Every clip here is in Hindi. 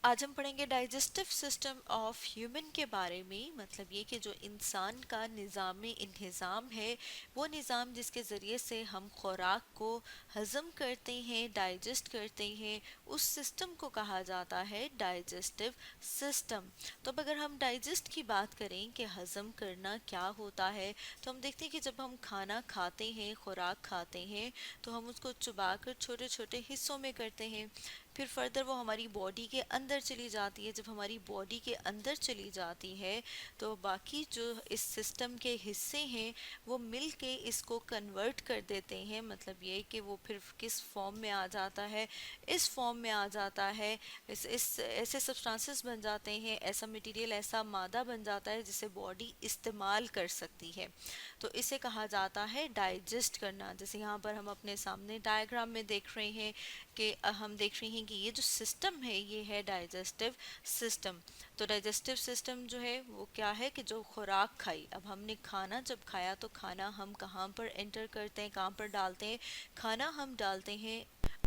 आज हम पढ़ेंगे डाइजेस्टिव सिस्टम ऑफ ह्यूमन के बारे में। मतलब ये कि जो इंसान का निज़ाम इंतज़ाम है, वो निज़ाम जिसके ज़रिए से हम खुराक को हज़म करते हैं, डाइजेस्ट करते हैं, उस सिस्टम को कहा जाता है डाइजेस्टिव सिस्टम। तो अब अगर हम डाइजेस्ट की बात करें कि हज़म करना क्या होता है, तो हम देखते हैं कि जब हम खाना खाते हैं, खुराक खाते हैं, तो हम उसको चबाकर छोटे छोटे हिस्सों में करते हैं। फिर फर्दर वो हमारी बॉडी के अंदर चली जाती है। जब हमारी बॉडी के अंदर चली जाती है तो बाकी जो इस सिस्टम के हिस्से हैं वो मिल के इसको कन्वर्ट कर देते हैं। मतलब ये कि वो फिर किस फॉर्म में आ जाता है, इस फॉर्म में आ जाता है, इस ऐसे सब्सटेंसेस बन जाते हैं, ऐसा मटेरियल, ऐसा मादा बन जाता है जिसे बॉडी इस्तेमाल कर सकती है। तो इसे कहा जाता है डाइजेस्ट करना। जैसे यहाँ पर हम अपने सामने डायग्राम में देख रहे हैं कि हम देख रहे हैं कि ये जो सिस्टम है ये है डाइजेस्टिव सिस्टम। तो डाइजेस्टिव सिस्टम जो है वो क्या है कि जो खुराक खाई, अब हमने खाना जब खाया तो खाना हम कहाँ पर एंटर करते हैं, कहाँ पर डालते हैं? खाना हम डालते हैं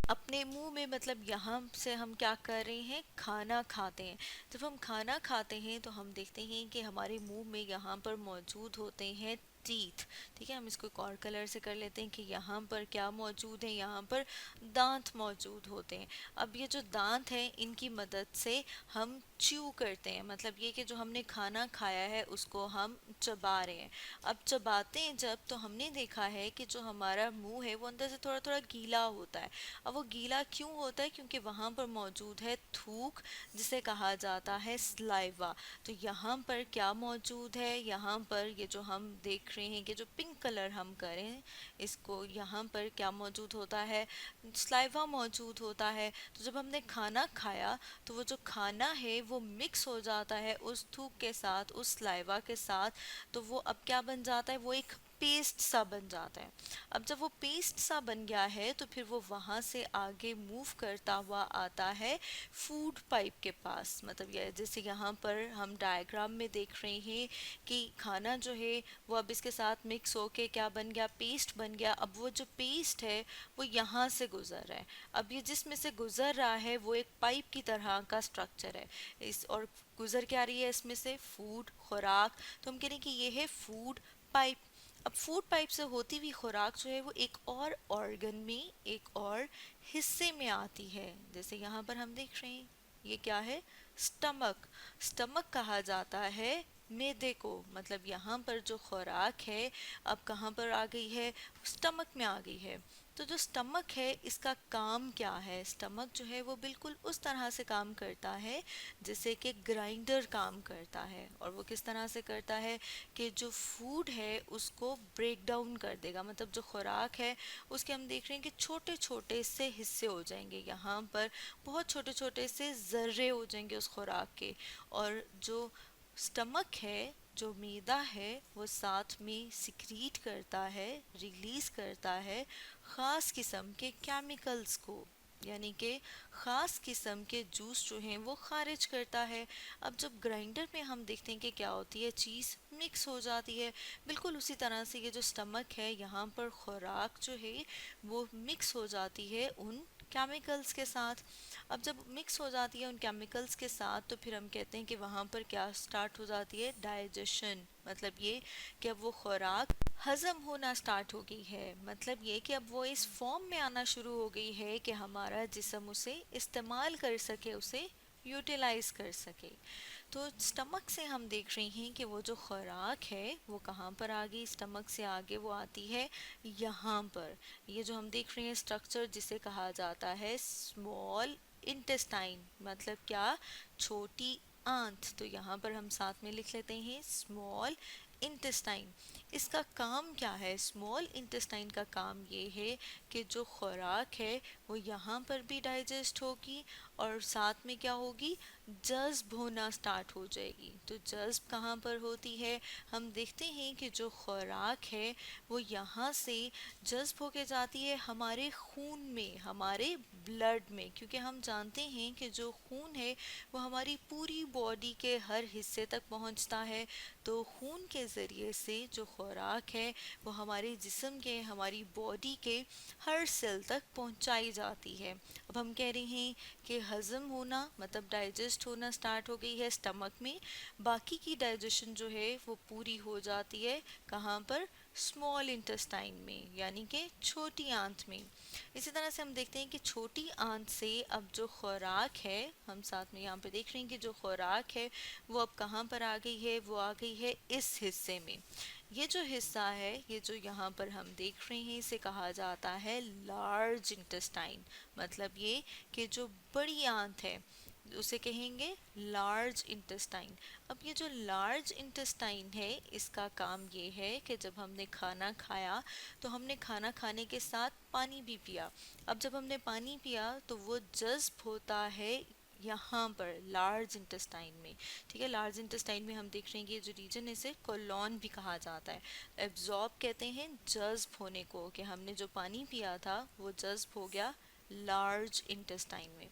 अपने मुंह में। मतलब यहाँ से हम क्या कर रहे हैं, खाना खाते हैं। जब हम खाना खाते हैं तो हम देखते हैं कि हमारे मुंह में यहाँ पर मौजूद होते हैं टीथ। ठीक है, हम इसको एक और कलर से कर लेते हैं कि यहाँ पर क्या मौजूद है, यहाँ पर दांत मौजूद होते हैं। अब ये जो दांत हैं इनकी मदद से हम च्यू करते हैं। मतलब ये कि जो हमने खाना खाया है उसको हम चबा रहे हैं। अब चबाते हैं जब, तो हमने देखा है कि जो हमारा मुंह है वो अंदर से थोड़ा थोड़ा गीला होता है। अब वो गीला क्यों होता है? क्योंकि वहाँ पर मौजूद है थूक, जिसे कहा जाता है स्लाइवा। तो यहाँ पर क्या मौजूद है? यहाँ पर ये जो हम देख रहे हैं कि जो पिंक कलर हम करें इसको, यहाँ पर क्या मौजूद होता है? स्लाइवा मौजूद होता है। तो जब हमने खाना खाया तो वो जो खाना है वो मिक्स हो जाता है उस थूक के साथ, उस स्लाइवा के साथ। तो वो अब क्या बन जाता है? वो एक पेस्ट सा बन जाता है। अब जब वो पेस्ट सा बन गया है तो फिर वो वहाँ से आगे मूव करता हुआ आता है फूड पाइप के पास। मतलब ये जैसे यहाँ पर हम डायग्राम में देख रहे हैं कि खाना जो है वो अब इसके साथ मिक्स होके क्या बन गया, पेस्ट बन गया। अब वो जो पेस्ट है वो यहाँ से गुजर रहा है। अब ये जिसमें से गुजर रहा है वो एक पाइप की तरह का स्ट्रक्चर है। इस और गुजर क्या रही है इसमें से? फूड, खुराक। तो हम कह रहे हैं कि ये है फूड पाइप। अब फूड पाइप से होती हुई खुराक जो है वो एक और ऑर्गन में, एक और हिस्से में आती है। जैसे यहाँ पर हम देख रहे हैं ये क्या है? स्टमक। स्टमक कहा जाता है मैदे को। मतलब यहाँ पर जो खुराक है अब कहाँ पर आ गई है? स्टमक में आ गई है। तो जो स्टमक है इसका काम क्या है? स्टमक जो है वो बिल्कुल उस तरह से काम करता है जैसे कि ग्राइंडर काम करता है। और वो किस तरह से करता है कि जो फूड है उसको ब्रेक डाउन कर देगा। मतलब जो खुराक है उसके हम देख रहे हैं कि छोटे छोटे से हिस्से हो जाएंगे, यहाँ पर बहुत छोटे छोटे से जर्रे हो जाएंगे उस खुराक के। और जो स्टमक है, जो मैदा है, वो साथ में सिक्रीट करता है, रिलीज करता है ख़ास किस्म के केमिकल्स को। यानी कि ख़ास किस्म के जूस जो हैं वो खारिज करता है। अब जब ग्राइंडर में हम देखते हैं कि क्या होती है, चीज़ मिक्स हो जाती है। बिल्कुल उसी तरह से ये जो स्टमक है यहाँ पर खुराक जो है वो मिक्स हो जाती है उन केमिकल्स के साथ। अब जब मिक्स हो जाती है उन केमिकल्स के साथ तो फिर हम कहते हैं कि वहाँ पर क्या स्टार्ट हो जाती है? डाइजेशन। मतलब ये कि अब वो खुराक हजम होना स्टार्ट हो गई है। मतलब ये कि अब वो इस फॉर्म में आना शुरू हो गई है कि हमारा जिस्म उसे इस्तेमाल कर सके, उसे यूटिलाइज कर सके। तो स्टमक से हम देख रहे हैं कि वो जो खुराक है वो कहाँ पर आ गई? स्टमक से आगे वो आती है यहाँ पर। ये जो हम देख रहे हैं स्ट्रक्चर जिसे कहा जाता है स्मॉल इंटेस्टाइन। मतलब क्या? छोटी आंत। तो यहाँ पर हम साथ में लिख लेते हैं स्मॉल इंटेस्टाइन। इसका काम क्या है? स्मॉल इंटेस्टाइन का काम ये है कि जो खुराक है वो यहाँ पर भी डाइजेस्ट होगी और साथ में क्या होगी? जज्ब होना स्टार्ट हो जाएगी। तो जज्ब कहाँ पर होती है? हम देखते हैं कि जो खुराक है वो यहाँ से जज्ब होके जाती है हमारे खून में, हमारे ब्लड में। क्योंकि हम जानते हैं कि जो खून है वो हमारी पूरी बॉडी के हर हिस्से तक पहुँचता है। तो खून के ज़रिए से जो खुराक है वो हमारे जिस्म के, हमारी बॉडी के हर सेल तक पहुंचाई जाती है। अब हम कह रहे हैं कि हज़म होना मतलब डाइजेस्ट होना स्टार्ट हो गई है स्टमक में, बाकी की डाइजेशन जो है वो पूरी हो जाती है कहाँ पर, स्मॉल इंटेस्टाइन में, यानी कि छोटी आंत में। इसी तरह से हम देखते हैं कि छोटी आंत से अब जो खुराक है, हम साथ में यहाँ पे देख रहे हैं कि जो खुराक है वो अब कहाँ पर आ गई है, वो आ गई है इस हिस्से में। ये जो हिस्सा है, ये जो यहाँ पर हम देख रहे हैं, इसे कहा जाता है लार्ज इंटेस्टाइन। मतलब ये कि जो बड़ी आंत है उसे कहेंगे लार्ज इंटेस्टाइन। अब ये जो लार्ज इंटेस्टाइन है, इसका काम ये है कि जब हमने खाना खाया तो हमने खाना खाने के साथ पानी भी पिया। अब जब हमने पानी पिया तो वो जज्ब होता है यहाँ पर लार्ज इंटेस्टाइन में। ठीक है, लार्ज इंटेस्टाइन में हम देख रहे हैं कि ये जो रीजन है इसे कोलॉन भी कहा जाता है। एब्जॉर्ब कहते हैं जज्ब होने को, कि हमने जो पानी पिया था वो जज्ब हो गया लार्ज इंटेस्टाइन में।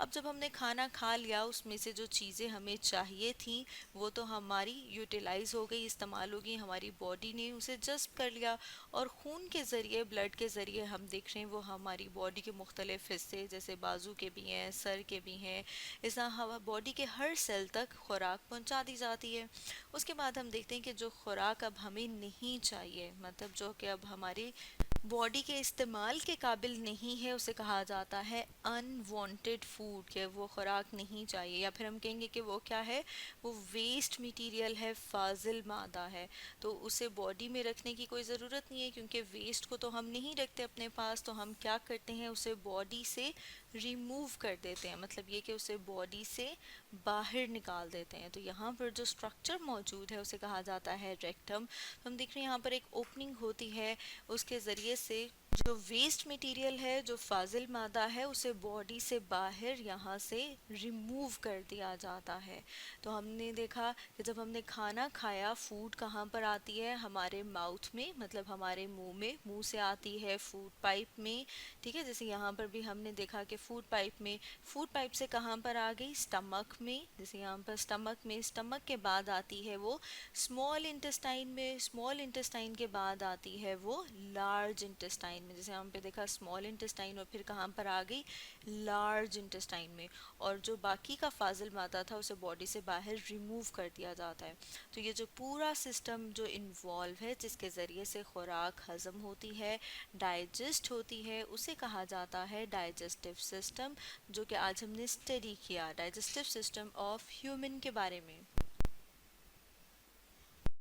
अब जब हमने खाना खा लिया, उसमें से जो चीज़ें हमें चाहिए थी वो तो हमारी यूटिलाइज हो गई, इस्तेमाल हो गई, हमारी बॉडी ने उसे जज्ब कर लिया। और खून के ज़रिए, ब्लड के ज़रिए हम देख रहे हैं वो हमारी बॉडी के मुख्तलिफ हिस्से, जैसे बाजू के भी हैं, सर के भी हैं, इस तरह हवा बॉडी के हर सेल तक खुराक पहुंचा दी जाती है। उसके बाद हम देखते हैं कि जो खुराक अब हमें नहीं चाहिए, मतलब जो कि अब हमारी बॉडी के इस्तेमाल के काबिल नहीं है, उसे कहा जाता है अनवांटेड फूड, के वो खुराक नहीं चाहिए, या फिर हम कहेंगे कि वो क्या है, वो वेस्ट मटेरियल है, फाजिल मादा है। तो उसे बॉडी में रखने की कोई ज़रूरत नहीं है, क्योंकि वेस्ट को तो हम नहीं रखते अपने पास, तो हम क्या करते हैं, उसे बॉडी से रिमूव कर देते हैं। मतलब ये कि उसे बॉडी से बाहर निकाल देते हैं। तो यहाँ पर जो स्ट्रक्चर मौजूद है उसे कहा जाता है रेक्टम। तो हम देख रहे हैं यहाँ पर एक ओपनिंग होती है, उसके ज़रिए से जो वेस्ट मटेरियल है, जो फाजिल मादा है, उसे बॉडी से बाहर यहाँ से रिमूव कर दिया जाता है। तो हमने देखा कि जब हमने खाना खाया, फूड कहाँ पर आती है, हमारे माउथ में, मतलब हमारे मुंह में, मुंह से आती है फूड पाइप में। ठीक है, जैसे यहाँ पर भी हमने देखा कि फूड पाइप में, फूड पाइप से कहाँ पर आ गई, स्टमक में, जैसे यहाँ पर स्टमक में, स्टमक के बाद आती है वो स्मॉल इंटेस्टाइन में, स्मॉल इंटेस्टाइन के बाद आती है वो लार्ज इंटेस्टाइन में। जैसे हम पे देखा स्मॉल इंटेस्टाइन और फिर कहाँ पर आ गई, लार्ज इंटेस्टाइन में। और जो बाकी का फाजिल मादा था उसे बॉडी से बाहर रिमूव कर दिया जाता है। तो ये जो पूरा सिस्टम जो इन्वॉल्व है, जिसके ज़रिए से खुराक हज़म होती है, डाइजेस्ट होती है, उसे कहा जाता है डाइजेस्टिव सिस्टम, जो कि आज हमने स्टडी किया, डाइजेस्टिव सिस्टम ऑफ ह्यूमन के बारे में।